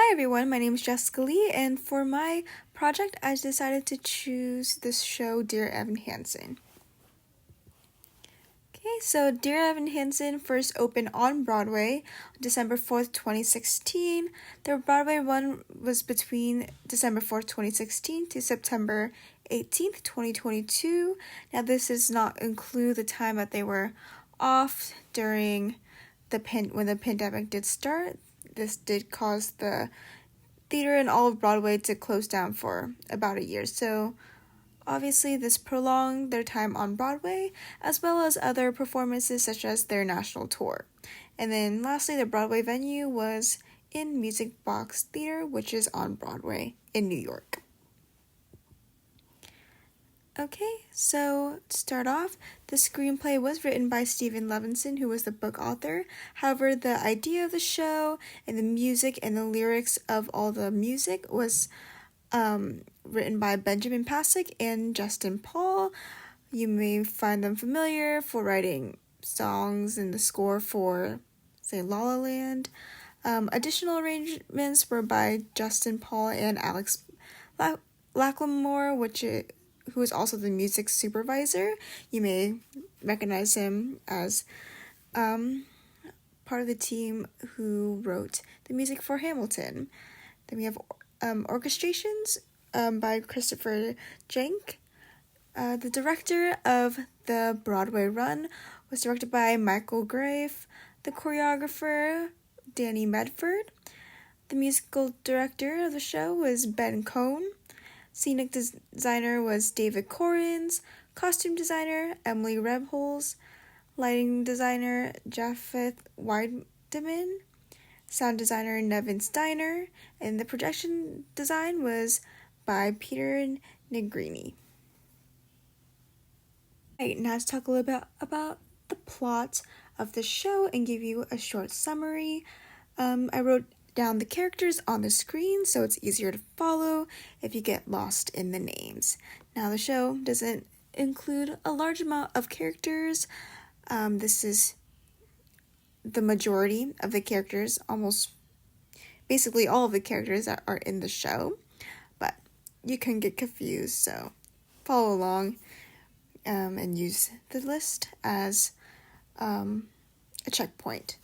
Hi everyone, my name is Jessica Lee, and for my project, I decided to choose this show, Dear Evan Hansen. Okay, so Dear Evan Hansen first opened on Broadway on December 4th, 2016. The Broadway run was between December 4th, 2016 to September 18th, 2022. Now, this does not include the time that they were off during when the pandemic did start. This did cause the theater and all of Broadway to close down for about a year. So obviously this prolonged their time on Broadway, as well as other performances such as their national tour. And then lastly, the Broadway venue was in Music Box Theater, which is on Broadway in New York. Okay, so to start off, the screenplay was written by Stephen Levinson, who was the book author. However, the idea of the show and the music and the lyrics of all the music was written by Benjamin Pasek and Justin Paul. You may find them familiar for writing songs and the score for, say, La La Land. Additional arrangements were by Justin Paul and Alex Lacklemore, who is also the music supervisor. You may recognize him as part of the team who wrote the music for Hamilton. Then we have orchestrations by Christopher Jank. The director of the Broadway run was directed by Michael Grave. The choreographer, Danny Medford. The musical director of the show was Ben Cohn. Scenic designer was David Corrins. Costume designer, Emily Rebholz. Lighting designer, Japheth Weideman. Sound designer, Nevin Steiner. And the projection design was by Peter Negrini. Right, now let's talk a little bit about the plot of the show and give you a short summary. I wrote down the characters on the screen so it's easier to follow if you get lost in the names. Now, the show doesn't include a large amount of characters. This is the majority of the characters, almost basically all of the characters that are in the show, but you can get confused, so follow along and use the list as a checkpoint.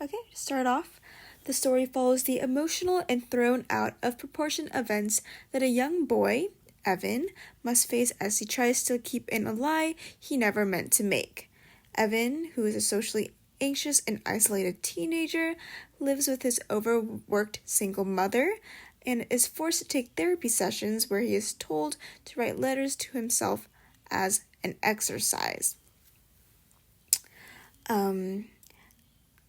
Okay, to start off, the story follows the emotional and thrown out of proportion events that a young boy, Evan, must face as he tries to keep in a lie he never meant to make. Evan, who is a socially anxious and isolated teenager, lives with his overworked single mother and is forced to take therapy sessions where he is told to write letters to himself as an exercise.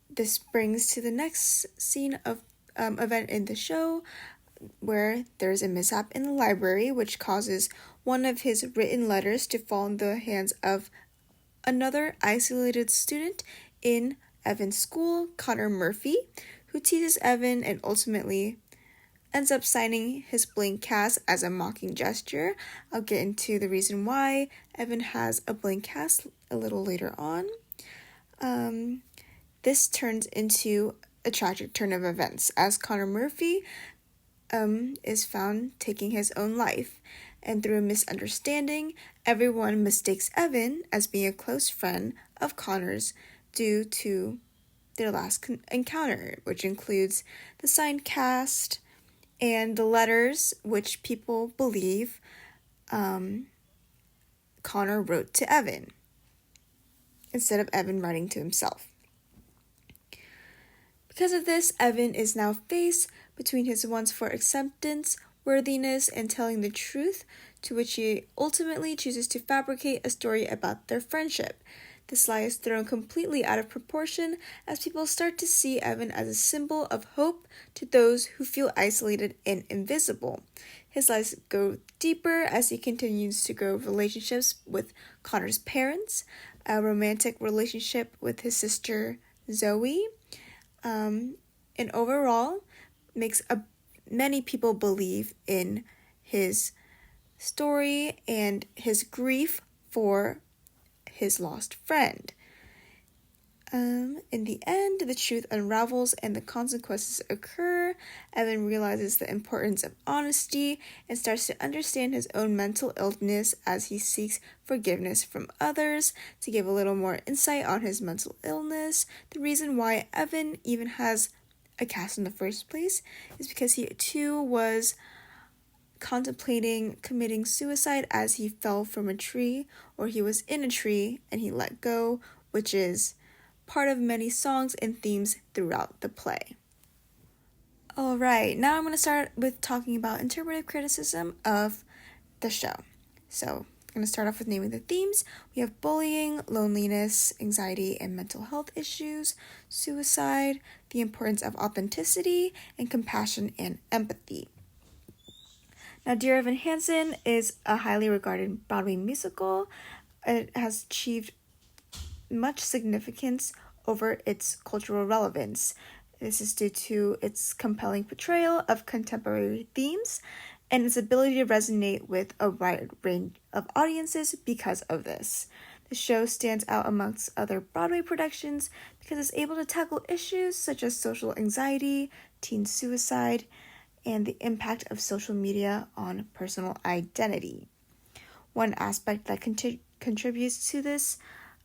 This brings to the next scene of event in the show, where there's a mishap in the library, which causes one of his written letters to fall in the hands of another isolated student in Evan's school, Connor Murphy, who teases Evan and ultimately ends up signing his blank cast as a mocking gesture. I'll get into the reason why Evan has a blank cast a little later on. This turns into a tragic turn of events as Connor Murphy is found taking his own life, and through a misunderstanding, everyone mistakes Evan as being a close friend of Connor's due to their last encounter, which includes the signed cast and the letters which people believe Connor wrote to Evan instead of Evan writing to himself. Because of this, Evan is now faced between his wants for acceptance, worthiness, and telling the truth, to which he ultimately chooses to fabricate a story about their friendship. This lie is thrown completely out of proportion as people start to see Evan as a symbol of hope to those who feel isolated and invisible. His lies go deeper as he continues to grow relationships with Connor's parents, a romantic relationship with his sister Zoe, and overall makes many people believe in his story and his grief for his lost friend. In the end, the truth unravels and the consequences occur Evan realizes the importance of honesty and starts to understand his own mental illness as he seeks forgiveness from others. To give a little more insight on his mental illness, the reason why Evan even has a cast in the first place is because he too was contemplating committing suicide as he fell from a tree, or he was in a tree and he let go, which is part of many songs and themes throughout the play. Alright, now I'm going to start with talking about interpretive criticism of the show. So, I'm going to start off with naming the themes. We have bullying, loneliness, anxiety, and mental health issues, suicide, the importance of authenticity, and compassion and empathy. Now, Dear Evan Hansen is a highly regarded Broadway musical. It has achieved much significance over its cultural relevance. This is due to its compelling portrayal of contemporary themes and its ability to resonate with a wide range of audiences because of this. The show stands out amongst other Broadway productions because it's able to tackle issues such as social anxiety, teen suicide, and the impact of social media on personal identity. One aspect that contributes to this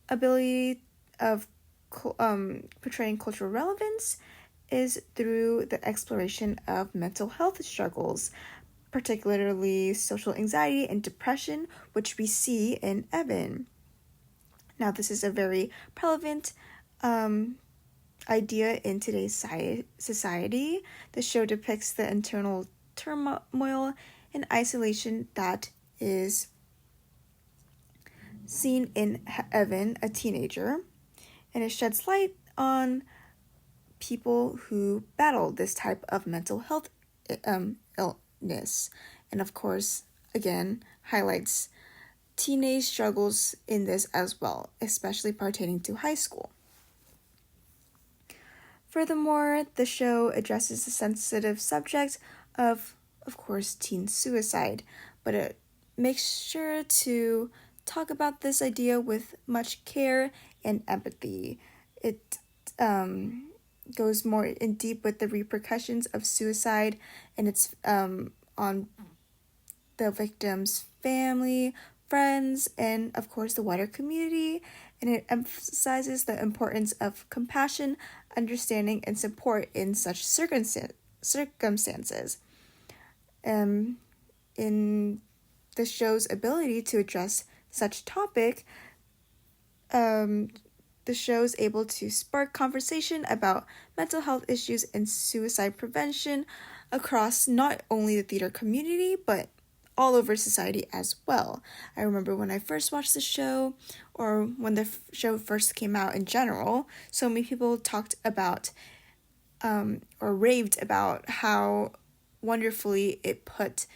ability of portraying cultural relevance is through the exploration of mental health struggles, particularly social anxiety and depression, which we see in Evan. Now, this is a very relevant idea in today's society. The show depicts the internal turmoil and isolation that is seen in Evan, a teenager, and it sheds light on people who battle this type of mental health illness, and of course, again, highlights teenage struggles in this as well, especially pertaining to high school. Furthermore, the show addresses the sensitive subject of course, teen suicide, but it makes sure to talk about this idea with much care and empathy. It goes more in deep with the repercussions of suicide, and it's on the victim's family, friends, and of course the wider community, and it emphasizes the importance of compassion, understanding, and support in such circumstances. In the show's ability to address such topic, the show is able to spark conversation about mental health issues and suicide prevention across not only the theater community, but all over society as well. I remember when I first watched the show, or when the show first came out in general, so many people talked about or raved about how wonderfully it put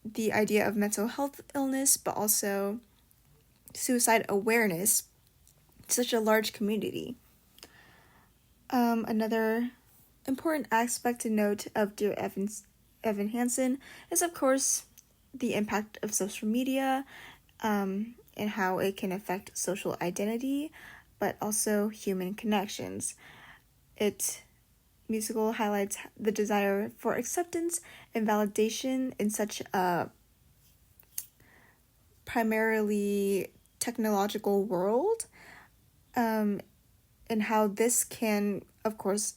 the idea of mental health illness, but also suicide awareness to such a large community. Another important aspect to note of Dear Evan Hansen is, of course, the impact of social media and how it can affect social identity, but also human connections. Musical highlights the desire for acceptance and validation in such a primarily technological world, and how this can, of course,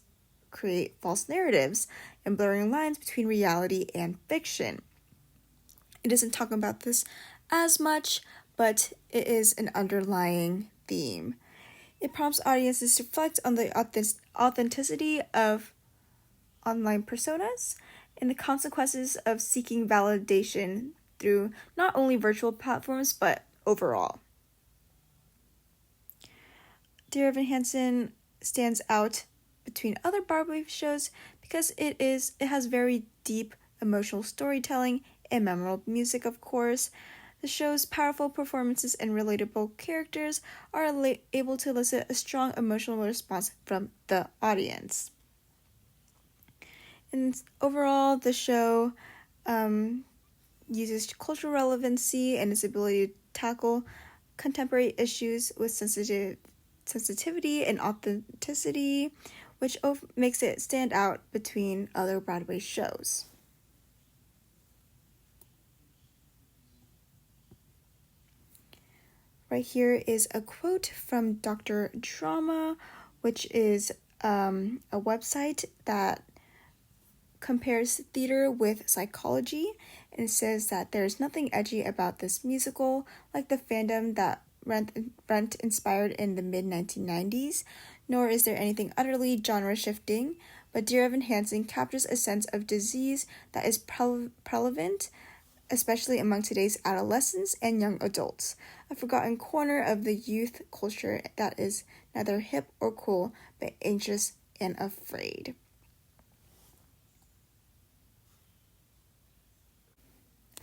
create false narratives and blurring lines between reality and fiction. It doesn't talk about this as much, but it is an underlying theme. It prompts audiences to reflect on the authenticity of online personas and the consequences of seeking validation through not only virtual platforms, but overall. Dear Evan Hansen stands out between other Broadway shows because it has very deep emotional storytelling and memorable music, of course. The show's powerful performances and relatable characters are able to elicit a strong emotional response from the audience. And overall, the show uses cultural relevancy and its ability to tackle contemporary issues with sensitivity and authenticity, which makes it stand out between other Broadway shows. Right here is a quote from Dr. Drama, which is a website that compares theater with psychology, and it says that there's nothing edgy about this musical like the fandom that Rent inspired in the mid-1990s, nor is there anything utterly genre-shifting, but Dear Evan Hansen captures a sense of disease that is prevalent, especially among today's adolescents and young adults, a forgotten corner of the youth culture that is neither hip or cool, but anxious and afraid.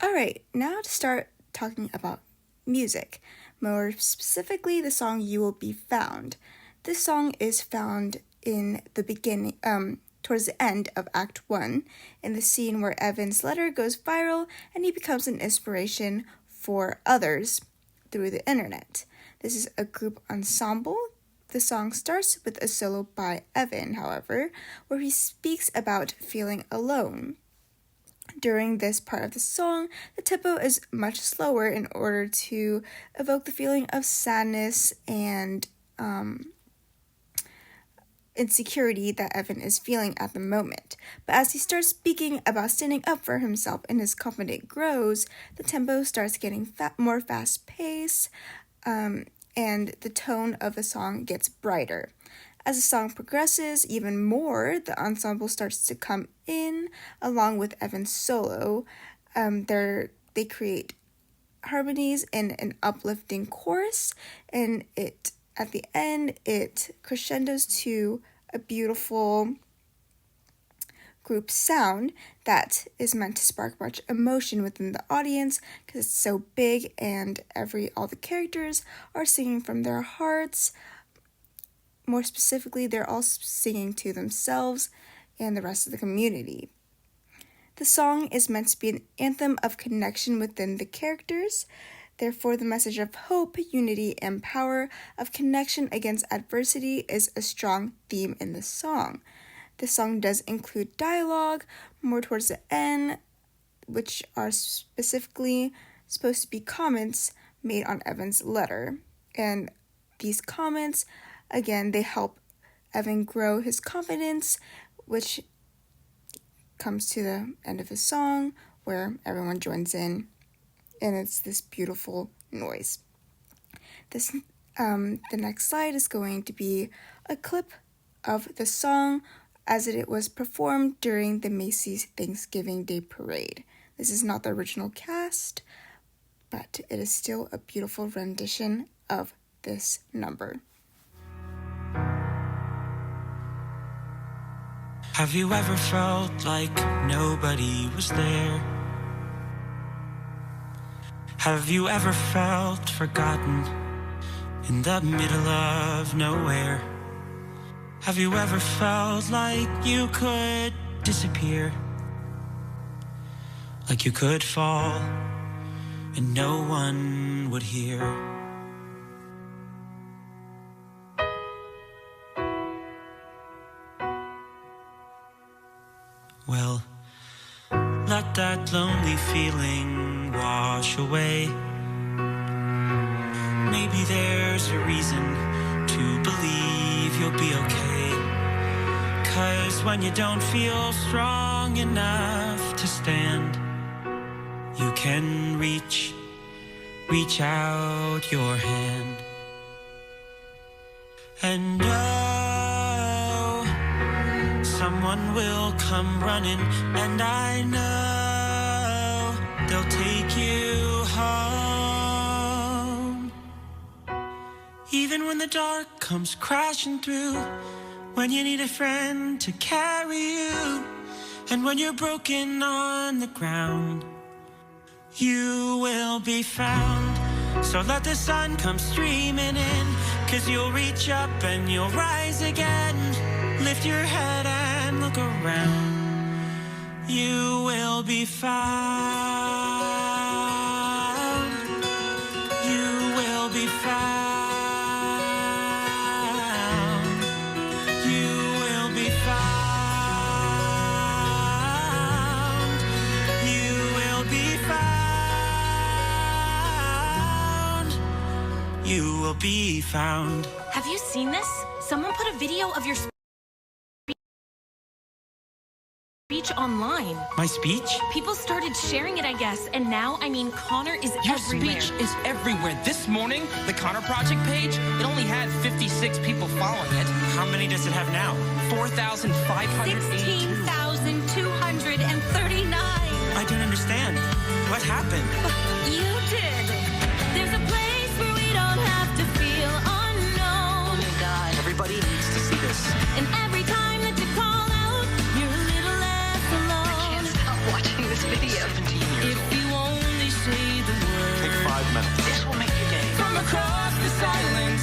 Alright, now to start talking about music, more specifically the song You Will Be Found. This song is found in the beginning, towards the end of Act 1, in the scene where Evan's letter goes viral and he becomes an inspiration for others through the internet. This is a group ensemble. The song starts with a solo by Evan, however, where he speaks about feeling alone. During this part of the song, the tempo is much slower in order to evoke the feeling of sadness and insecurity that Evan is feeling at the moment. But as he starts speaking about standing up for himself and his confidence grows, the tempo starts getting more fast-paced, and the tone of the song gets brighter. As the song progresses even more, the ensemble starts to come in along with Evan's solo. They create harmonies in an uplifting chorus, and at the end, it crescendos to a beautiful group sound that is meant to spark much emotion within the audience because it's so big and all the characters are singing from their hearts. More specifically, they're all singing to themselves and the rest of the community. The song is meant to be an anthem of connection within the characters. Therefore, the message of hope, unity, and power of connection against adversity is a strong theme in the song. The song does include dialogue more towards the end, which are specifically supposed to be comments made on Evan's letter. And these comments, again, they help Evan grow his confidence, which comes to the end of the song where everyone joins in. And it's this beautiful noise. The next slide is going to be a clip of the song as it was performed during the Macy's Thanksgiving Day Parade. This is not the original cast, but it is still a beautiful rendition of this number. Have you ever felt like nobody was there? Have you ever felt forgotten in the middle of nowhere? Have you ever felt like you could disappear? Like you could fall and no one would hear? Well, let that lonely feeling wash away. Maybe there's a reason to believe you'll be okay. 'Cause when you don't feel strong enough to stand, you can reach out your hand. And know someone will come running, and I know they'll take you home. Even when the dark comes crashing through, when you need a friend to carry you, and when you're broken on the ground, you will be found. So let the sun come streaming in, 'cause you'll reach up and you'll rise again. Lift your head and look around. You will be found. You will be found. You will will be found. Have you seen this? Someone put a video of your speech online. My speech? People started sharing it, I guess, and now, Connor is Your everywhere. speech is everywhere. This morning, the Connor Project page, it only had 56 people following it. How many does it have now? 4,582. 16,239. I don't understand. What happened? You did. There's a place where we don't have to feel unknown. Oh my God. Everybody needs to see this. And every time that you call out, you're a little less alone. Can't stop watching this video. 17 years If old. you only say the word. Take 5 minutes. This will make your day. From across the silence,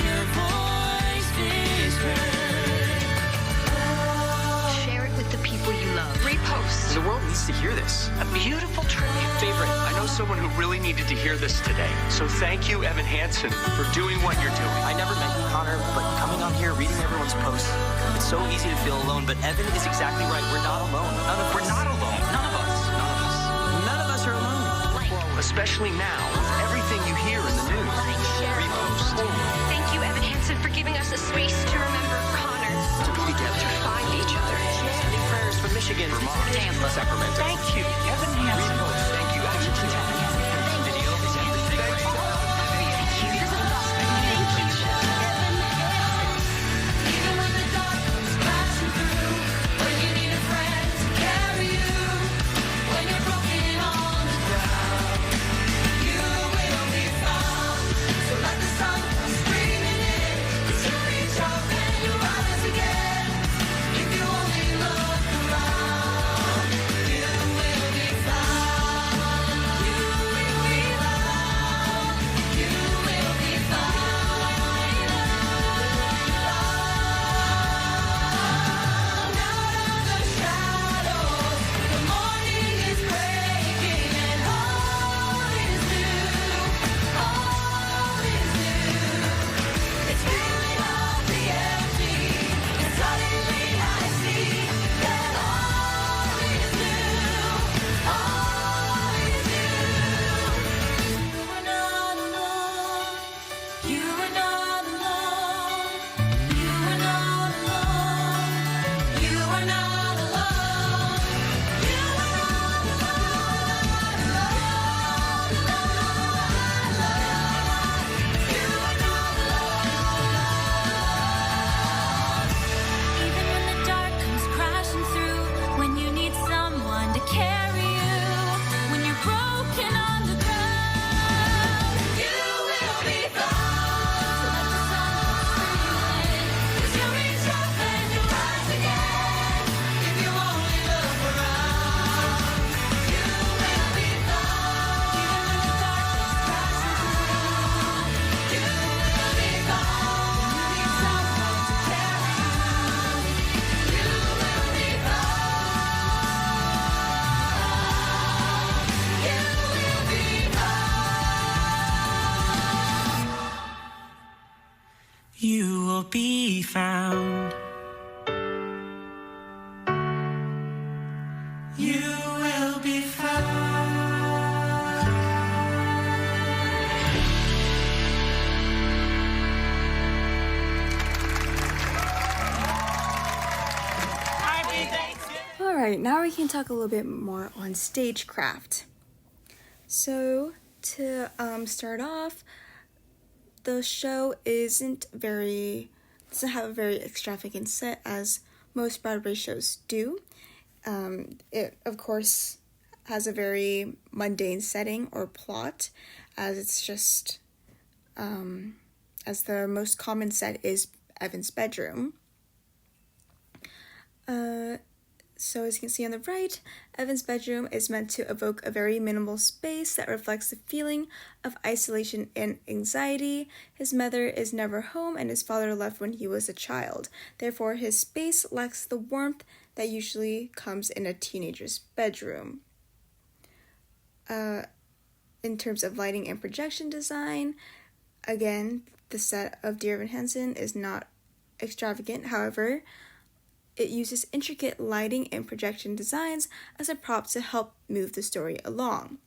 your voice is heard. Share it with the people you love. Repost. The world needs to hear this. A beautiful tribute. Favorite, I know someone who really needed to hear this today. So thank you, Evan Hansen, for doing what you're doing. I never met you, Connor, but coming on here, reading everyone's posts, it's so easy to feel alone, but Evan is exactly right. We're not alone. We're not alone. None of us. None of us are alone. Especially now, with everything you hear in the news. Repost. Thank you, Evan Hansen, for giving us a space to remember Connor. To be together. To find each other. Sending prayers from Michigan, Vermont, Tampa, Sacramento. Thank you, Evan Hansen. Repost. Thank you. Video is everything. Even when the dark comes crashing through, when you need a friend to carry you, when you're broken on the ground, you will be found. So let the sun come screaming in, as you reach up and you rise again. If you only look around, you will be found. You will be found. You will be found. Even when the dark comes crashing through, when you need someone to carry you, when you're broken on the ground, you will be found. So let the sun come screaming, as you reach up and you rise again. If you only look around, you will be found. Even when the dark comes crashing through, you will be found. When you need someone to carry you, you will be found. You will be found. You will be found. All right, now we can talk a little bit more on stagecraft. So, to start off, the show doesn't have a very extravagant set as most Broadway shows do. It, of course, has a very mundane setting or plot, as it's just, as the most common set is Evan's bedroom. So as you can see on the right, Evan's bedroom is meant to evoke a very minimal space that reflects the feeling of isolation and anxiety. His mother is never home and his father left when he was a child. Therefore, his space lacks the warmth that usually comes in a teenager's bedroom. In terms of lighting and projection design, again, the set of Dear Evan Hansen is not extravagant. However, it uses intricate lighting and projection designs as a prop to help move the story along.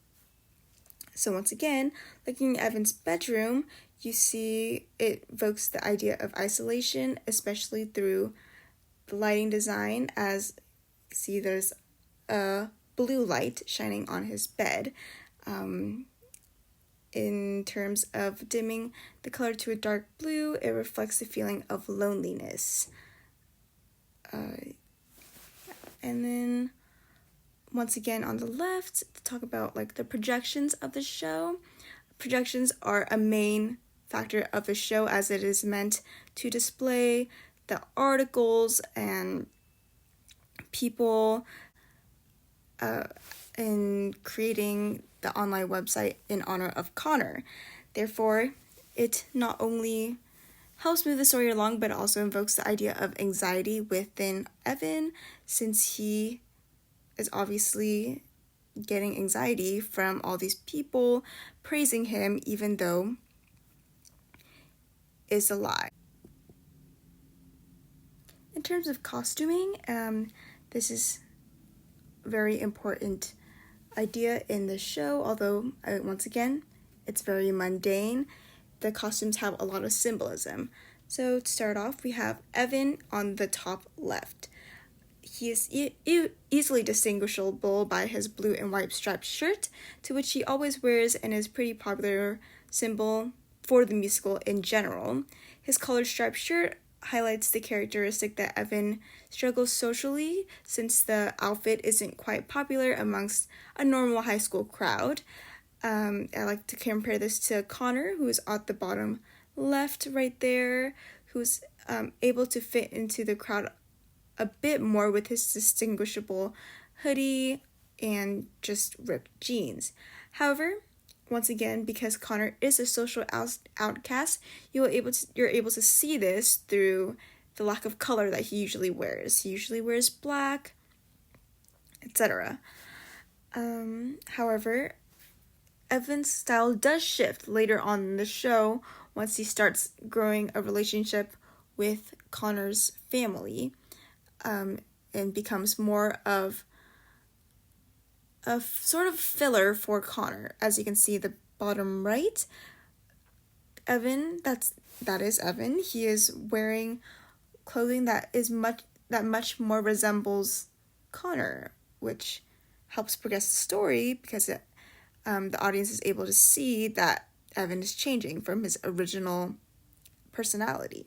So once again, looking at Evan's bedroom, you see it evokes the idea of isolation, especially through the lighting design, as you see there's a blue light shining on his bed. In terms of dimming the color to a dark blue, it reflects the feeling of loneliness. And then once again on the left, to talk about like the projections of the show. Projections are a main factor of the show, as it is meant to display the articles and people in creating the online website in honor of Connor. Therefore, it not only helps move the story along, but also invokes the idea of anxiety within Evan, since he is obviously getting anxiety from all these people praising him, even though it's a lie. In terms of costuming, this is a very important idea in the show, although once again, it's very mundane. The costumes have a lot of symbolism. So to start off, we have Evan on the top left. He is easily distinguishable by his blue and white striped shirt, to which he always wears and is pretty popular symbol for the musical in general. His colored striped shirt highlights the characteristic that Evan struggles socially, since the outfit isn't quite popular amongst a normal high school crowd. I like to compare this to Connor, who is at the bottom left right there, who's able to fit into the crowd a bit more with his distinguishable hoodie and just ripped jeans. However, once again, because Connor is a social outcast, you're able to see this through the lack of color that he usually wears. He usually wears black, etc. However, Evan's style does shift later on in the show once he starts growing a relationship with Connor's family, and becomes more of a sort of filler for Connor. As you can see the bottom right, Evan, that is Evan. He is wearing clothing that much more resembles Connor, which helps progress the story because the audience is able to see that Evan is changing from his original personality.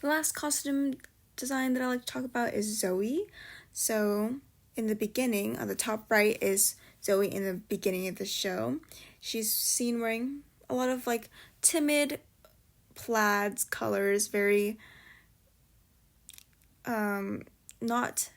The last costume design that I like to talk about is Zoe. So in the beginning, on the top right, is Zoe in the beginning of the show. She's seen wearing a lot of like timid plaids, colors, very not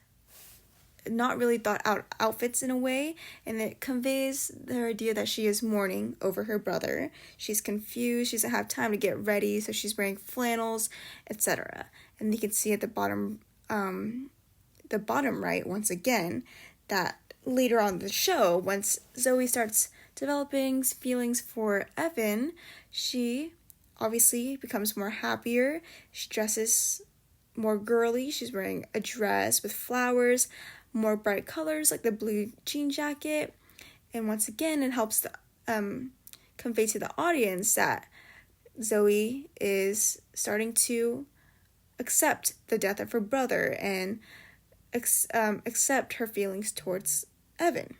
really thought out outfits in a way, and it conveys the idea that she is mourning over her brother. She's confused, she doesn't have time to get ready, so she's wearing flannels, etc. And you can see at the bottom right, once again, that later on in the show, once Zoe starts developing feelings for Evan, she obviously becomes more happier. She dresses more girly. She's wearing a dress with flowers, more bright colors like the blue jean jacket. And once again, it helps to convey to the audience that Zoe is starting to accept the death of her brother and accept her feelings towards Evan.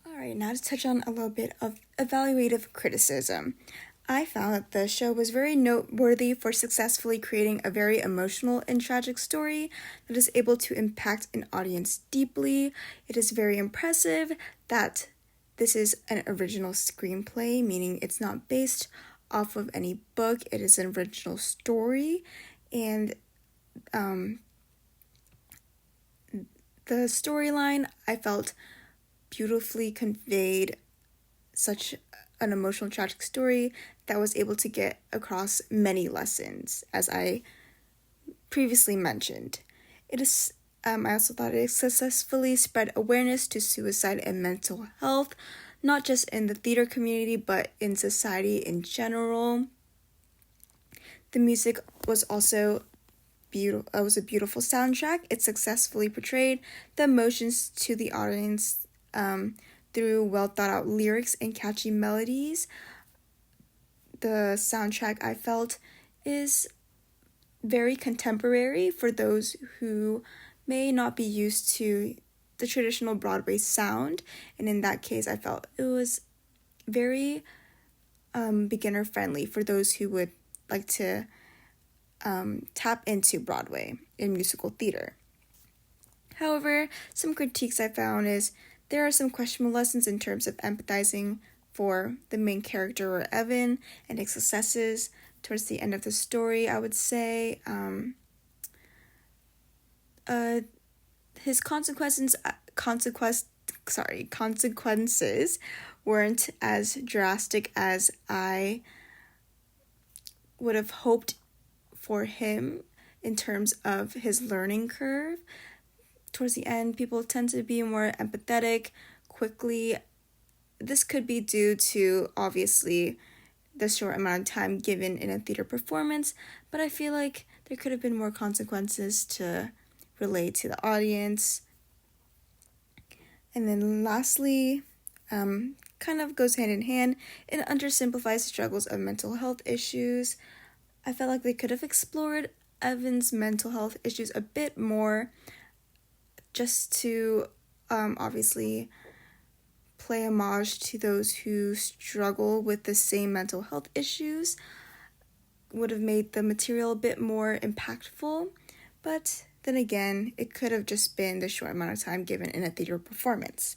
Alright, now to touch on a little bit of evaluative criticism. I found that the show was very noteworthy for successfully creating a very emotional and tragic story that is able to impact an audience deeply. It is very impressive that this is an original screenplay, meaning it's not based off of any book. It is an original story, and the storyline, I felt, beautifully conveyed such an emotional, tragic story that was able to get across many lessons, as I previously mentioned. It is. I also thought it successfully spread awareness to suicide and mental health, not just in the theater community, but in society in general. The music was also beautiful. It was a beautiful soundtrack. It successfully portrayed the emotions to the audience through well thought out lyrics and catchy melodies. the soundtrack, I felt, is very contemporary for those who may not be used to the traditional Broadway sound, and in that case I felt it was very beginner friendly for those who would like to tap into Broadway in musical theater. However, some critiques I found is there are some questionable lessons in terms of empathizing for the main character, or Evan, and his successes towards the end of the story. I would say his consequences weren't as drastic as I would have hoped for him in terms of his learning curve. Towards the end, people tend to be more empathetic quickly. This could be due to, obviously, the short amount of time given in a theater performance, but I feel like there could have been more consequences to relate to the audience. And then lastly, kind of goes hand in hand, it undersimplifies the struggles of mental health issues. I felt like they could have explored Evan's mental health issues a bit more, just to obviously play homage to those who struggle with the same mental health issues. Would have made the material a bit more impactful, but then again, it could have just been the short amount of time given in a theater performance.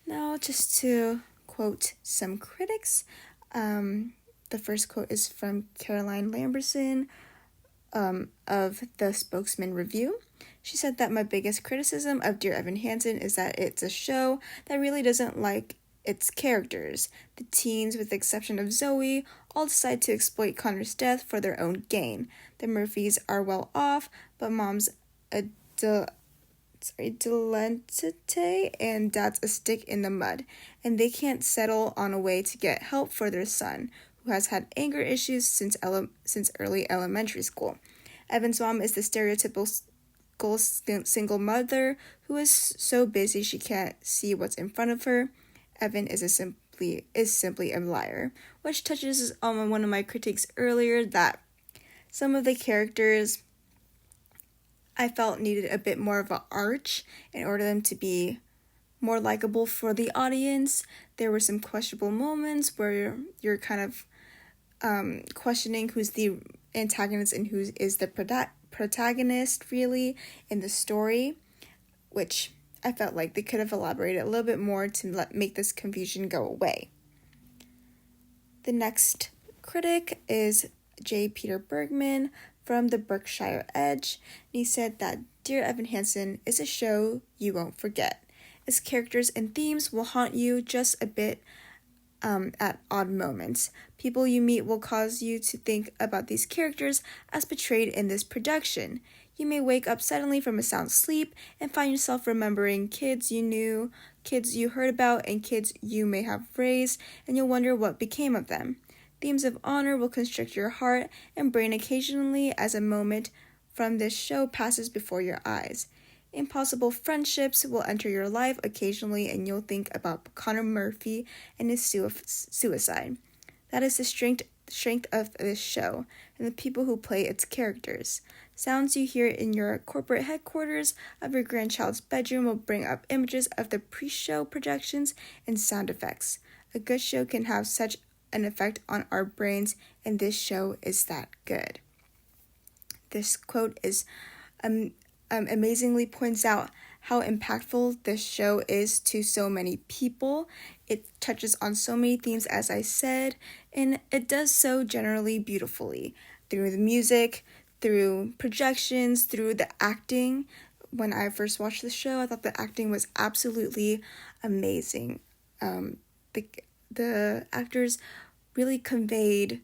Now, just to quote some critics, the first quote is from Caroline Lamberson of the Spokesman Review. She said that my biggest criticism of Dear Evan Hansen is that it's a show that really doesn't like its characters. The teens, with the exception of Zoe, all decide to exploit Connor's death for their own gain. The Murphys are well off, but mom's a dilettante and dad's a stick in the mud, and they can't settle on a way to get help for their son, who has had anger issues since early elementary school. Evan's mom is the stereotypical single mother who is so busy she can't see what's in front of her. Evan is simply a liar, which touches on one of my critiques earlier, that some of the characters I felt needed a bit more of an arc in order for them to be more likable for the audience. There were some questionable moments where you're kind of questioning who's the antagonist and who is the protagonist really in the story, which I felt like they could have elaborated a little bit more to make this confusion go away. The next critic is J. Peter Bergman from the Berkshire Edge, and he said that Dear Evan Hansen is a show you won't forget. Its characters and themes will haunt you just a bit at odd moments. People you meet will cause you to think about these characters as portrayed in this production. You may wake up suddenly from a sound sleep and find yourself remembering kids you knew, kids you heard about, and kids you may have raised, and you'll wonder what became of them. Themes of honor will constrict your heart and brain occasionally as a moment from this show passes before your eyes. Impossible friendships will enter your life occasionally, and you'll think about Connor Murphy and his suicide. That is the strength of this show and the people who play its characters. Sounds you hear in your corporate headquarters of your grandchild's bedroom will bring up images of the pre-show projections and sound effects. A good show can have such an effect on our brains, and this show is that good. This quote is amazingly points out how impactful this show is to so many people. It touches on so many themes, as I said, and it does so generally beautifully through the music, through projections, through the acting. When I first watched the show, I thought the acting was absolutely amazing. The actors really conveyed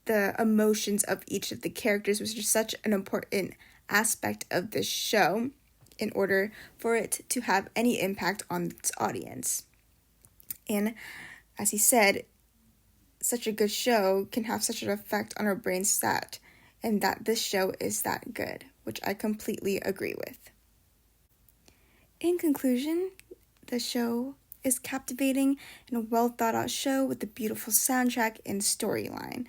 the emotions of each of the characters, which is such an important aspect of this show in order for it to have any impact on its audience. And as he said, such a good show can have such an effect on our brains that this show is that good, which I completely agree with. In conclusion, the show is captivating and a well thought out show with a beautiful soundtrack and storyline.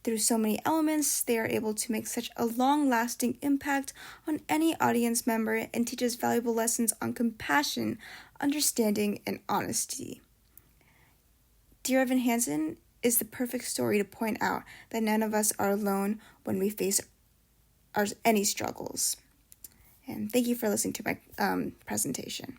Through so many elements, they are able to make such a long-lasting impact on any audience member and teaches valuable lessons on compassion, understanding, and honesty. Dear Evan Hansen is the perfect story to point out that none of us are alone when we face any struggles. And thank you for listening to my presentation.